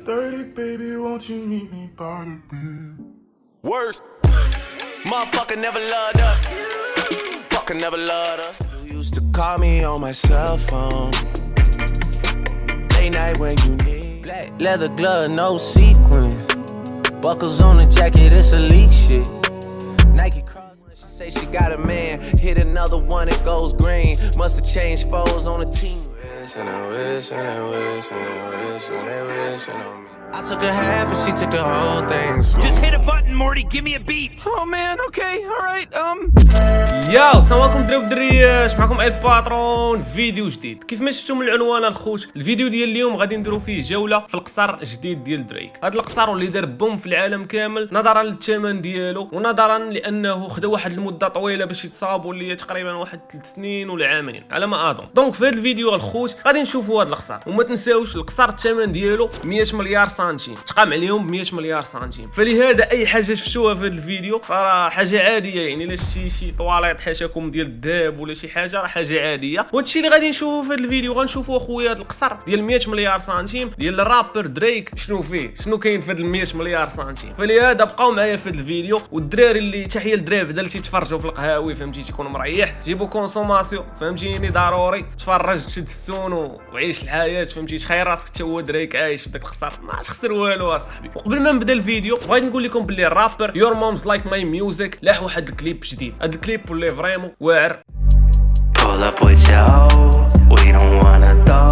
Dirty baby, won't you meet me by the beach? Worst. Motherfucker never loved us. Fucker never loved us. You used to call me on my cell phone. Late night when you need. Black leather glove, no sequins. Buckles on the jacket, it's elite shit. Nike cross when she say she got a man. Hit another one, it goes green. Must've changed foes on the team. Wish and I wish and I wish and I wish and they wishing on me. I took a half and she took the whole thing. Just hit a button, Morty. Give me a beat. Oh man, okay, alright. ياو السلام عليكم دراري ودريات، معكم الباترون فيديو جديد. كيف ما شفتوا من العنوان الخوت، الفيديو ديال اليوم غادي نديرو فيه جوله في القصر جديد ديال دريك. هذا القصر اللي دار بوم في العالم كامل نظرا للثمن ديالو ونظرا لانه خدا واحد المده طويله باش يتصاب، واللي هي تقريبا واحد 3 سنين ولا عامين على ما اظن. دونك في هذا الفيديو الخوت غادي نشوفوا هذا القصر، وما تنساوش القصر الثمن ديالو 100 مليار سنتيم، تقام عليهم ب 100 مليار سنتيم. فلهذا اي حاجه شفتوها في هذا الفيديو فراه حاجه عاديه، يعني الا شي طواليط حاشاكم ديال الذهب ولا شي حاجه راه حاجه عاديه. وهادشي اللي غادي نشوفوا في هذا الفيديو غنشوفوا اخويا هذا القصر ديال 100 مليار سنتيم ديال الرابر دريك، شنو فيه، شنو كاين في هذا 100 مليار سنتيم. فلهذا بقاو معايا في هذا الفيديو. والدراري اللي تحيه للدراري بدا اللي تيتفرجوا في القهاوي فهمتي تيكون مريح، جيبوا كونسوماسيون فهمتيني ضروري، تفرج شد السون وعيش الحياه فهمتي، تخيل راسك حتى هو دريك عايش في داك القصر، ما تخسر والو اصاحبي. وقبل ما نبدا الفيديو بغيت نقول لكم باللي الرابر يور مومز لايك ماي ميوزك لاح واحد الكليب جديد. هذا الكليب واللي فريمون واعر. Pull up with your hoe, we don't wanna go.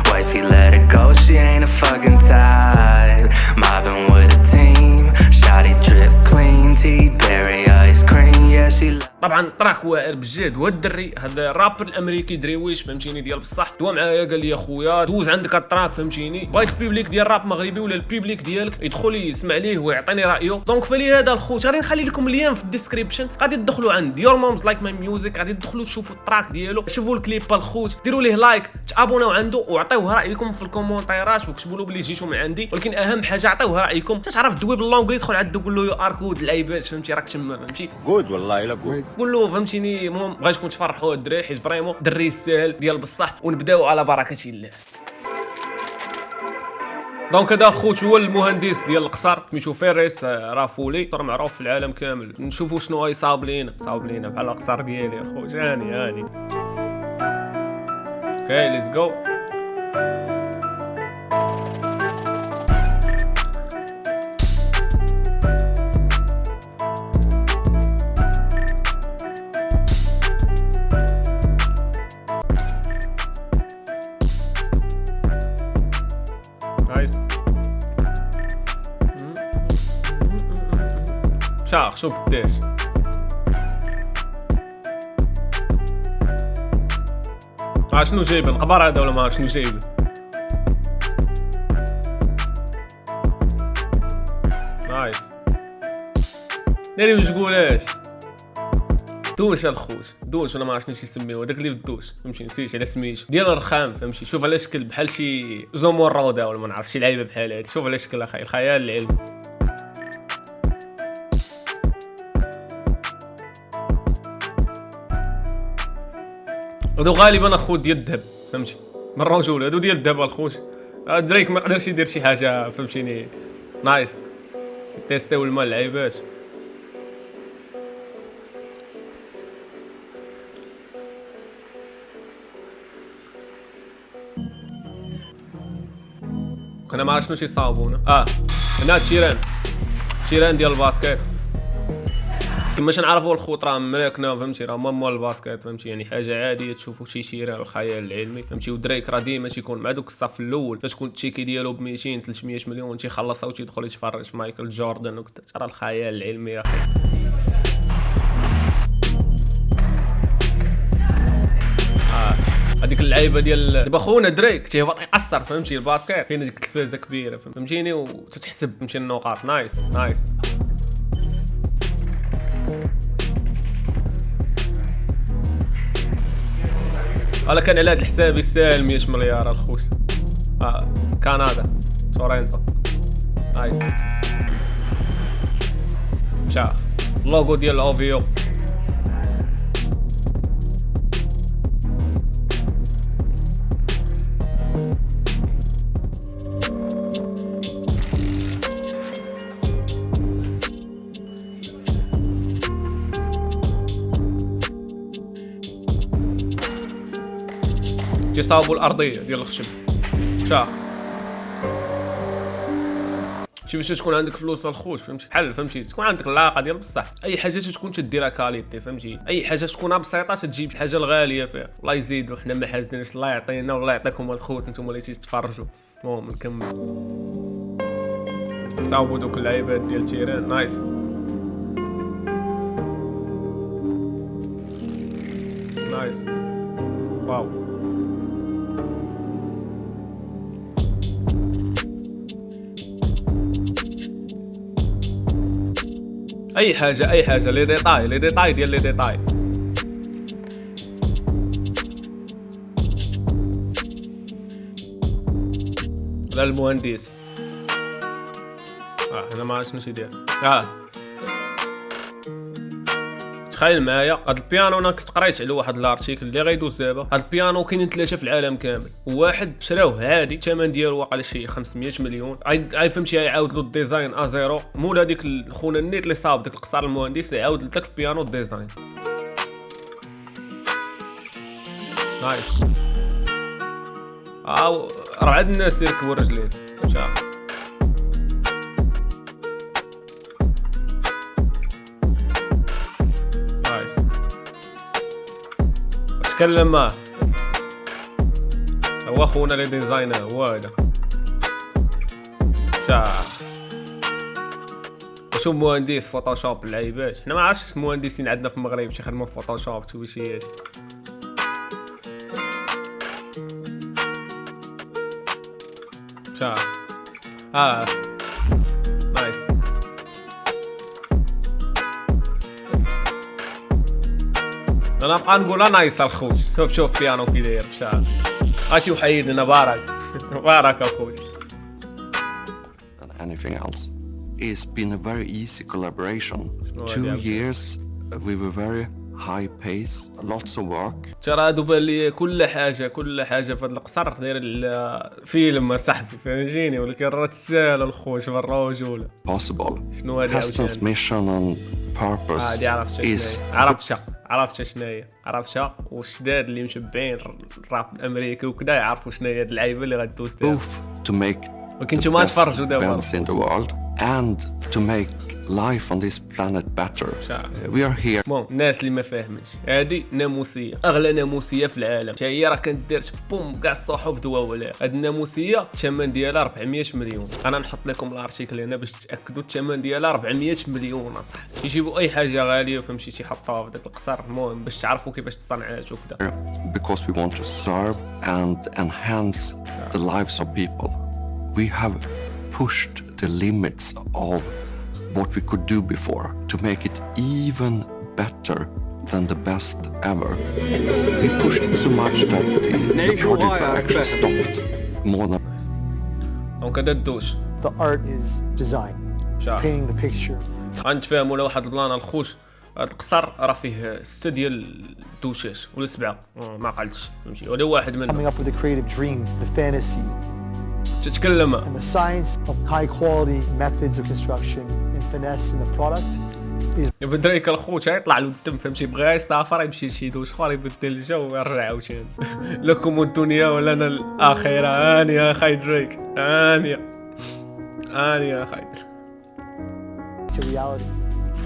Wifey let it go, she ain't a fucking type. Mobbing with a team, shawty drip clean, tea berry ice cream, yeah she طبعا تراك واعر بجد. وهاد الدري هذا الرابر الامريكي دريويش فهمتيني ديال بصح دوا معايا قال لي اخويا دوز عندك التراك فهمتيني، بغيت البيبليك ديال الراب مغربي ولا البيبليك ديالك يدخل يسمع ليه ويعطيني رايه. دونك فلهذا الخوت غادي نخلي لكم اللين في الديسكريبشن، غادي تدخلوا عند يور مومز لايك ماي ميوزك، غادي تدخلوا تشوفوا التراك ديالو، شوفوا الكليب الخوت، ديروا ليه لايك، تابوناو عنده وعطيوه رايكم في الكومونتيرات وكتبوا له بلي جيتوا من عندي. ولكن اهم حاجه عطيوه رايكم، تعرف دوي باللونغلي يدخل عندو قول له يو ار كود الايباد فهمتي راك تما فهمتي جود والله الا جود، قول له فهمتيني. المهم بغيتكم تفرحوا الدراري حيت فريمون دري يستاهل ديال بصح، ونبداو على بركه الله. دونك هذا خوت هو المهندس ديال القصر سميتو فيريس رافولي، راه معروف في العالم كامل. نشوفوا شنو غيصاوب لينا، صاوب لينا بحال القصر ديالي الخوت. هاني اوكي ليتس جو. نايس. شاخ شو قداش شنو جايبن قبر هذا ولا ما شنو جايبن. نايس ناري ما تقولهاش. دوش الخوت دوش ولا ما عرفت شنو يسميوه داك اللي في الدوش فهمتي، نسيت على سميتو ديال الرخام فهمتي. شوف على شكل بحال شي زومور رودا ولا ما نعرف شي لعيبه بحال هادي. شوف على شكل اخي الخيال العلمي. هادو غالبا اخوت ديال الذهب فهمتي، من الرجوله هادو ديال الذهب الخوت. دريك ما يقدرش يدير شي حاجه فهمتيني. نايس تيستيو المال اللعيبات. كنا ما عرفت شنو يصاوبونا. هنا تيران ديال الباسكيت كيما نعرفوا الخوت راه مراكنا فهمتي، راه مال الباسكيت فهمتي، يعني حاجه عاديه تشوفوا شي شيران الخيال العلمي فهمتي. ودريك راه ديما تيكون مع دوك الصف الاول فاش تكون التيكي ديالو ب 200 300 مليون تيخلصها وتيدخل يتفرج في مايكل جوردن وكذا. ترى الخيال العلمي يا اخي. هذيك اللعيبه ديال دابا خونا دريك تيهبط يقصر فهمتي الباسكيت، كاين ديك التلفازه كبيره فهمتيني وتتحسب فهمتي النقاط. نايس انا كان على هذا الحساب يسال 100 مليار الخوت. كندا تورنتو. نايس شاخ اللوغو ديال الاوفيو. صابوا الارضيه ديال الخشب. شا شوف واش تكون عندك فلوس الخوش فهمتي بحال فهمتي تكون عندك العلاقه ديال بصح اي حاجه تكون تديرها كاليتي فهمتي اي حاجه تكونها بسيطه تجيب الحاجه الغاليه فيها. الله يزيدو حنا ما حاسدينش الله يعطينا والله يعطيكم الخوت نتوما اللي تتفرجوا. المهم نكمل. صاوبوا دوك اللعيبات ديال تيران نايس. نايس واو. اي حاجه لي ديتاي ديال لي ديتاي. لا المهندس انا ما عرفتش شنو يدير. تخيل معايا هاد البيانو انا كنت قريت على واحد الارتيكل اللي غيدوز دابا. هاد البيانو كاينين 3 في العالم كامل وواحد شراوه عادي الثمن ديالو واقع شي 500 مليون. اي فهمتي يعاود له الديزاين ازيرو مول هذيك خونا النيت اللي صاب ديك القصار المهندس اللي عاود لك البيانو الديزاين. نايس. راه عاد الناس يركبوا رجلين. تكلم معاه هو خونا لي ديزاينر هو هذا. شوف مهندس فوتوشوب اللعيبات. حنا ما عرفتش المهندسين عندنا في المغرب تيخدموا في فوتوشوب تويشيات. نايس. انا نبقى نقول نايس الخوت. شوف بيانو كي داير بشحال غاشي وحيدنا بارك بارك الخوت. Anything else. It's been a very easy collaboration. 2 years we were very high pace, lots of work. ترى هادو بان لي كل حاجه في هاد القصر داير الفيلم صاحبي فهمتيني ولكن راه تسال الخوت بالرجوله. Possible. شنو هادي Heston's mission and purpose هادي عرفت شناهي والشداد اللي مشبعين الراب الامريكي وكذا يعرفوا شناهي هاد اللعيبه اللي غدوز فيها. both to make ولكن نتوما تفرجوا دابا bands in the world and to make life on this planet better. We are here. بون الناس اللي ما فاهمينش هادي ناموسيه اغلى ناموسيه في العالم حتى هي راه كانت دارت بوم كاع الصحف دواولها. هاد الناموسيه الثمن ديالها 400 مليون. انا نحط لكم الارتيكل هنا باش تاكدوا الثمن ديالها 400 مليون اصاحبي. يجيبوا اي حاجه غاليه فهمتي تيحطوها في داك القصر المهم باش تعرفوا كيفاش تصنعات وكذا. Because we want to serve and enhance the lives of people. We have pushed the limits of what we could do before to make it even better than the best ever. We pushed it so much that the project actually stopped more than. دونك هذا الدوش. The art is design. Painting the picture. غنتفاهموا على واحد البلان الخوش. هاد القصر راه فيه 6 ديال الدوشات ولا 7 ما قلتش فهمتي ولا واحد منهم. Coming up with the creative dream, the fantasy. تتكلم And the science of high quality methods of construction and finesse in the product is. بدريك الخوت يطلع له الدم فهمتي بغا يستعفر يمشي لشي دوش اخر يبدل الجو ويرجع عاوتاني. لكم الدنيا ولنا الاخره. اني يا خاي دريك اني يا خاي. To reality.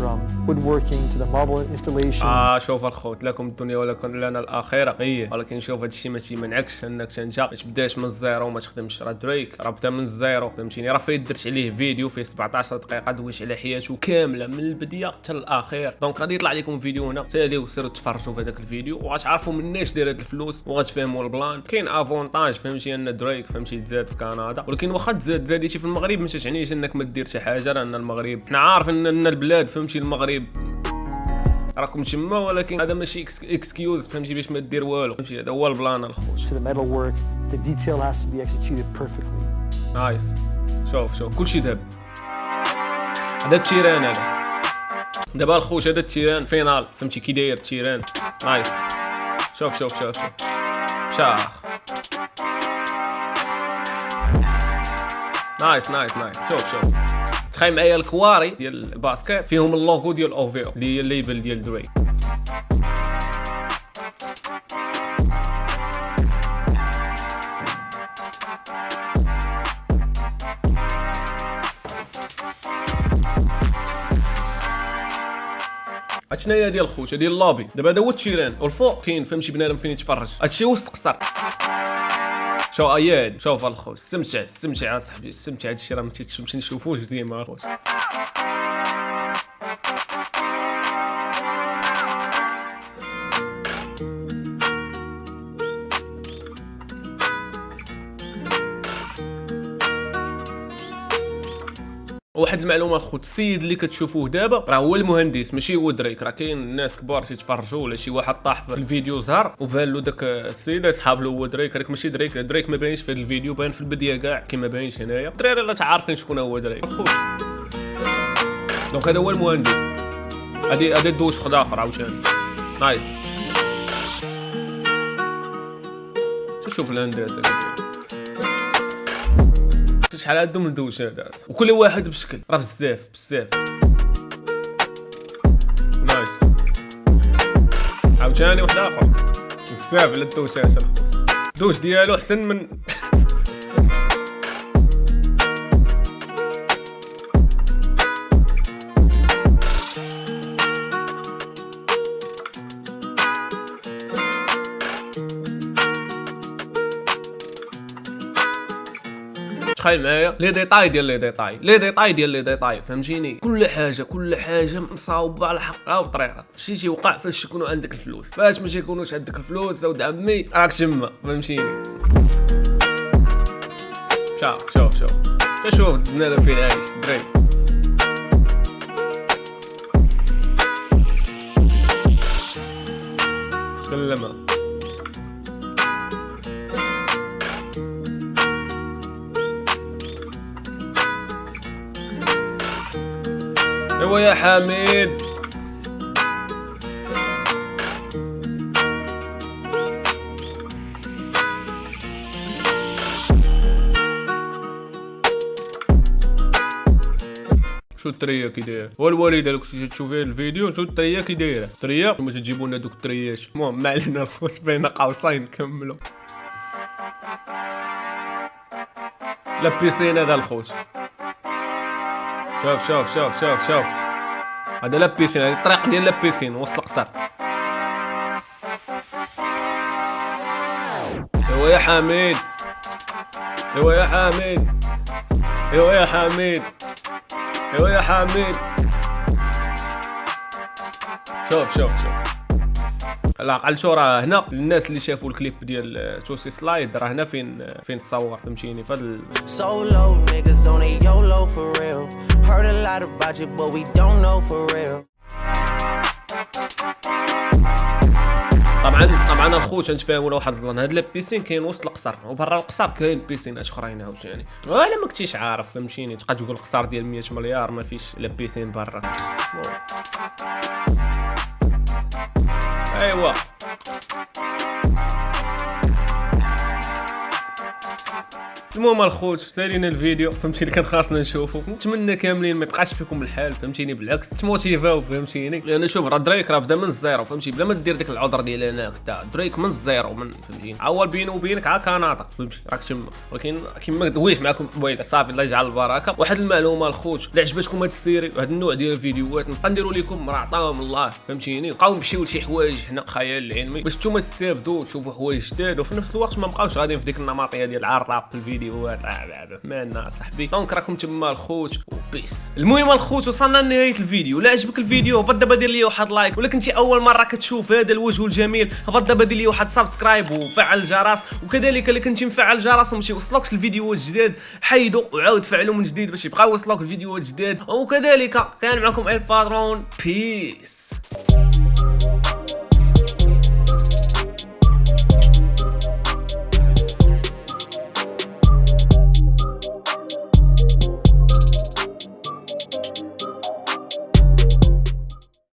From woodworking to the marble installation. شوف الخوت لكم الدنيا ولكم لنا الاخره. ولكن شوف هذا الشيء ماشي منعكش انك انت ما تبداش من الزيرو وما تخدمش. راه دريك راه بدا من الزيرو فهمتيني. راه فايت درت عليه فيديو فيه 17 دقيقه دويش على حياته كامله من البدايه حتى الاخير. دونك غادي يطلع لكم فيديو هنا ساليو سيروا تفرجوا في هذاك الفيديو وغتعرفوا مناش داير هاد الفلوس وغتفهموا البلان. كاين افونتاج فهمتي ان دريك فهمتي تزاد في كندا ولكن واخا تزاد زاديتي في المغرب ما تعنيش انك ما دير حتى حاجه. لان المغرب حنا عارف ان البلاد فهمتي المغرب راكم تما ولكن هذا ماشي اكسكيوز فهمتي باش ما دير والو فهمتي. هذا هو البلان الخوت. To the metal work, the detail has to be executed perfectly. نايس. شوف كلشي دابا هذا التيران هذا دابا الخوت هذا التيران فينال فهمتي كي داير التيران. نايس. شوف شاخ. نايس. شوف تخيل معايا الكواري ديال الباسكيت فيهم اللوغو ديال اوفيو اللي هي الليبل ديال دريك. هادشناهي ديال الخوت، هادي اللوبي دابا هذا هو التيران والفوق كاين فهمتي بنادم فين يتفرج. هادشي وسط قصر. شوف اياد شوف الخوت، استمتع اصاحبي استمتع. هادشي راه ما تنشوفوش ديما الخوت. واحد المعلومه الخوت، السيد اللي كتشوفوه دابا راه هو المهندس ماشي هو دريك. راه كاين ناس كبار تيتفرجوا ولا شي واحد طاح في الفيديو زهر وبان له داك السيد يسحاب له هو دريك. هذاك ماشي دريك، دريك ما باينش في هذا الفيديو، بان في البدايه كاع كيما باينش هنايا. الدراري راه تعارفين شكون هو دريك الخوت. دونك هذا هو المهندس. هادي دوش خد اخر عاوتاني نايس. شوف الهندسه شحال عندهم ندوش هذا، وكل واحد بشكل راه بزاف نايس. عاوتاني واحد اخر بزاف على الدوشات. الدوش ديالو احسن من تخيل معايا لي ديطاي ديال لي ديطاي فهمتيني. كل حاجه مصاوبه على حقها وطريقه. شي تيوقع فاش يكونوا عندك الفلوس، فاش ما تيكونوش عندك الفلوس اود عمي راك تما فهمتيني. شوف تشوف بنادم فين عايش دريك. تكلم ايوا يا حميد. شو التريه كي دايره؟ والوالده اللي كنتي تشوفي الفيديو شو التريه كي دايره؟ التريه ما تجيبوا لنا دوك التريات. المهم ما علينا الخوت بين قوسين نكملوا. لا بيسين هذا الخوت. شوف هذا لابيسين، هذه الطريق ديال لابيسين وسط القصر. ايوا يا حميد شوف العقل شو راه هنا. الناس اللي شافوا الكليب ديال توسي سلايد راه هنا فين تصور فهمتيني. فهاد Solo niggas on a YOLO for real. Heard a lot about you, but we don't know for real. طبعا الخوت نتفاهموا لواحد الظن. هاد البيسين كاين وسط القصر وبرا القصر كاين بيسينات اخرين عاوتاني. ولا ما كنتيش عارف فهمتيني. تبقى تقول القصر ديال 100 مليار ما فيش لا بيسين برا. ايوا المهم الخوت سالينا الفيديو فهمتيني. كان خاصنا نشوفو. نتمنى كاملين ما يبقاش فيكم الحال فهمتيني، بالعكس تموتيفاو فهمتيني. لان شوف راه دريك راه بدا من الزيرو فهمتي، بلا ما دير ديك العذر ديال انا كدا. دريك من الزيرو من فهمتيني. اول بينه وبينك عا كناطق فهمتي راك تما. ولكن كيما دويت معكم بويضه صافي الله يجعل البركه. واحد المعلومه الخوت، اللي عجبتكم هاد السيري وهاد النوع ديال الفيديوهات نبقى نديرو لكم راه عطاهم الله فهمتيني. بقاو نمشيو لشي حوايج هنا خيال العلمي باش نتوما تستافدوا وتشوفوا حوايج جداد، وفي نفس الوقت ما بقاوش غاديين في ديك النمطيه ديال العراب في الفيديوهات. مالنا صاحبي. دونك راكم تما الخوت وبيس. المهم الخوت وصلنا لنهايه الفيديو. لا عجبك الفيديو هبط دابا دير لي واحد لايك، ولا كنتي اول مره كتشوف هذا الوجه الجميل هبط دابا دير لي واحد سبسكرايب وفعل الجرس. وكذلك الا كنتي مفعل الجرس وما يوصلوكش الفيديوهات الجداد حيدو وعاود فعلوا من جديد باش يبقاو يوصلوك الفيديوهات الجداد. وكذلك كان معكم الباترون بيس.